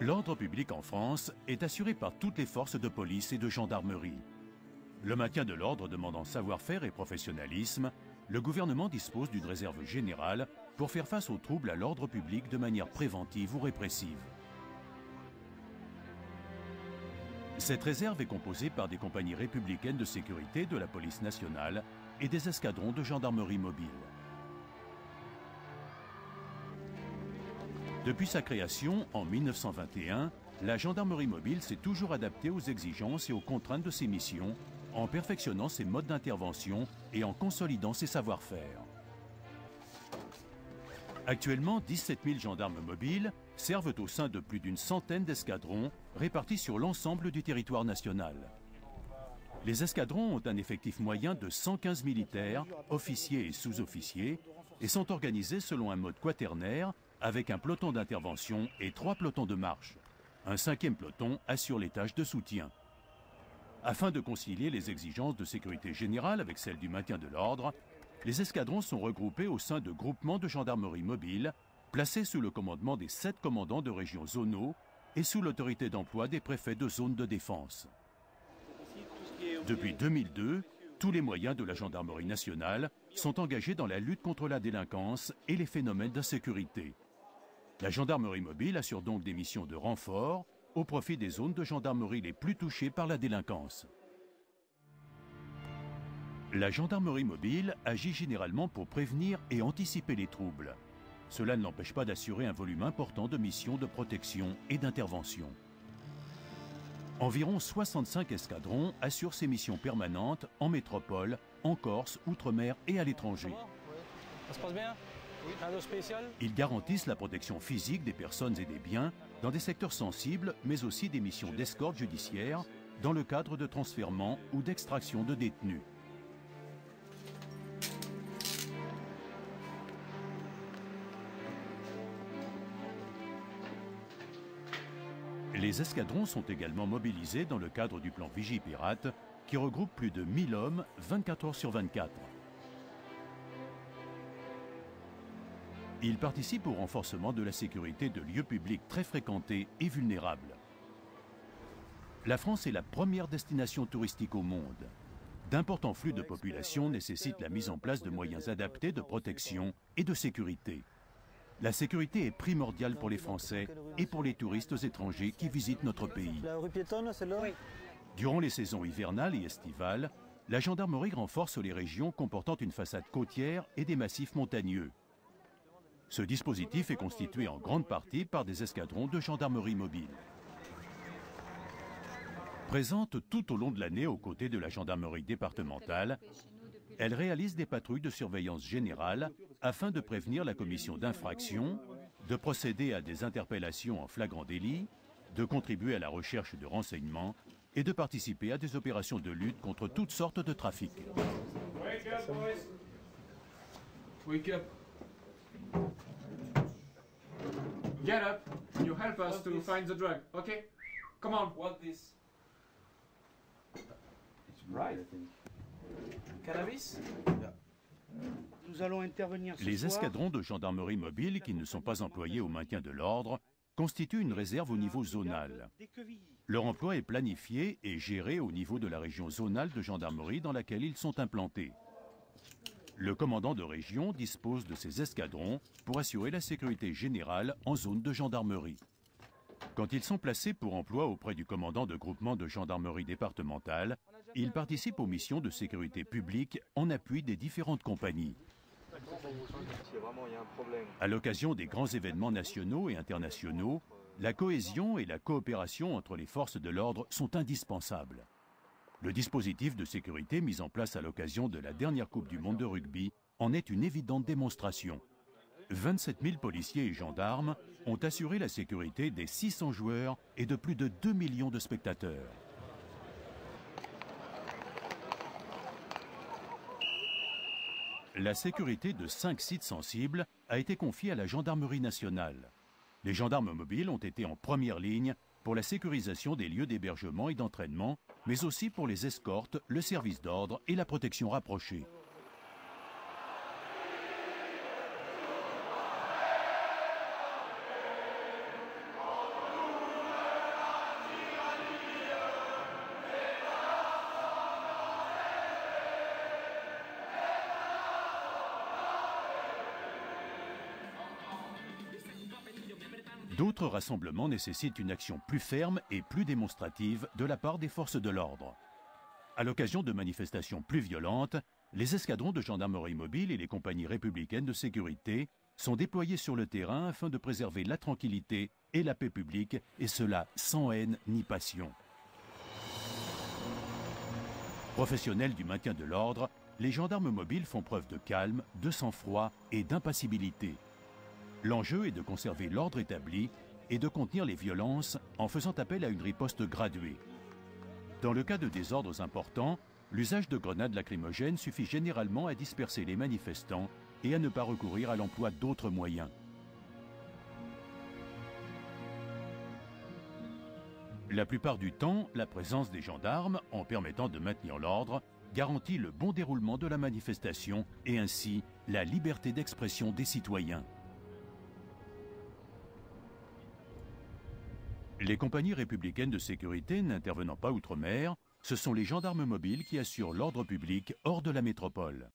L'ordre public en France est assuré par toutes les forces de police et de gendarmerie. Le maintien de l'ordre demandant savoir-faire et professionnalisme, le gouvernement dispose d'une réserve générale pour faire face aux troubles à l'ordre public de manière préventive ou répressive. Cette réserve est composée par des compagnies républicaines de sécurité de la police nationale et des escadrons de gendarmerie mobile. Depuis sa création en 1921, la gendarmerie mobile s'est toujours adaptée aux exigences et aux contraintes de ses missions, en perfectionnant ses modes d'intervention et en consolidant ses savoir-faire. Actuellement, 17 000 gendarmes mobiles servent au sein de plus d'une centaine d'escadrons répartis sur l'ensemble du territoire national. Les escadrons ont un effectif moyen de 115 militaires, officiers et sous-officiers, et sont organisés selon un mode quaternaire avec un peloton d'intervention et 3 pelotons de marche. Un 5e peloton assure les tâches de soutien. Afin de concilier les exigences de sécurité générale avec celles du maintien de l'ordre, les escadrons sont regroupés au sein de groupements de gendarmerie mobile, placés sous le commandement des 7 commandants de régions zonaux et sous l'autorité d'emploi des préfets de zone de défense. Depuis 2002, tous les moyens de la gendarmerie nationale sont engagés dans la lutte contre la délinquance et les phénomènes d'insécurité. La gendarmerie mobile assure donc des missions de renfort au profit des zones de gendarmerie les plus touchées par la délinquance. La gendarmerie mobile agit généralement pour prévenir et anticiper les troubles. Cela ne l'empêche pas d'assurer un volume important de missions de protection et d'intervention. Environ 65 escadrons assurent ces missions permanentes en métropole, en Corse, outre-mer et à l'étranger. Ça se passe bien? Un dos spécial? Ils garantissent la protection physique des personnes et des biens dans des secteurs sensibles, mais aussi des missions d'escorte judiciaire dans le cadre de transfèrement ou d'extraction de détenus. Les escadrons sont également mobilisés dans le cadre du plan Vigipirate qui regroupe plus de 1000 hommes 24 heures sur 24. Ils participent au renforcement de la sécurité de lieux publics très fréquentés et vulnérables. La France est la première destination touristique au monde. D'importants flux de population nécessitent la mise en place de moyens adaptés de protection et de sécurité. La sécurité est primordiale pour les Français et pour les touristes étrangers qui visitent notre pays. La rue piétonne, celle-là? Oui. Durant les saisons hivernales et estivales, la gendarmerie renforce les régions comportant une façade côtière et des massifs montagneux. Ce dispositif est constitué en grande partie par des escadrons de gendarmerie mobile. Présente tout au long de l'année aux côtés de la gendarmerie départementale, elle réalise des patrouilles de surveillance générale afin de prévenir la commission d'infractions, de procéder à des interpellations en flagrant délit, de contribuer à la recherche de renseignements et de participer à des opérations de lutte contre toutes sortes de trafics. Wake up, boys. Wake up. Get up. You help us to find the drug. Okay? Come on. What this? It's right. Cannabis? Nous allons intervenir ce Les soir. escadrons de gendarmerie mobile qui ne sont pas employés au maintien de l'ordre constituent une réserve au niveau zonal. Leur emploi est planifié et géré au niveau de la région zonale de gendarmerie dans laquelle ils sont implantés. Le commandant de région dispose de ces escadrons pour assurer la sécurité générale en zone de gendarmerie. Quand ils sont placés pour emploi auprès du commandant de groupement de gendarmerie départementale, ils participent aux missions de sécurité publique en appui des différentes compagnies. À l'occasion des grands événements nationaux et internationaux, la cohésion et la coopération entre les forces de l'ordre sont indispensables. Le dispositif de sécurité mis en place à l'occasion de la dernière Coupe du Monde de rugby en est une évidente démonstration. 27 000 policiers et gendarmes ont assuré la sécurité des 600 joueurs et de plus de 2 millions de spectateurs. La sécurité de 5 sites sensibles a été confiée à la gendarmerie nationale. Les gendarmes mobiles ont été en première ligne pour la sécurisation des lieux d'hébergement et d'entraînement, mais aussi pour les escortes, le service d'ordre et la protection rapprochée. D'autres rassemblements nécessitent une action plus ferme et plus démonstrative de la part des forces de l'ordre. À l'occasion de manifestations plus violentes, les escadrons de gendarmerie mobile et les compagnies républicaines de sécurité sont déployés sur le terrain afin de préserver la tranquillité et la paix publique, et cela sans haine ni passion. Professionnels du maintien de l'ordre, les gendarmes mobiles font preuve de calme, de sang-froid et d'impassibilité. L'enjeu est de conserver l'ordre établi et de contenir les violences en faisant appel à une riposte graduée. Dans le cas de désordres importants, l'usage de grenades lacrymogènes suffit généralement à disperser les manifestants et à ne pas recourir à l'emploi d'autres moyens. La plupart du temps, la présence des gendarmes, en permettant de maintenir l'ordre, garantit le bon déroulement de la manifestation et ainsi la liberté d'expression des citoyens. Les compagnies républicaines de sécurité n'intervenant pas outre-mer, ce sont les gendarmes mobiles qui assurent l'ordre public hors de la métropole.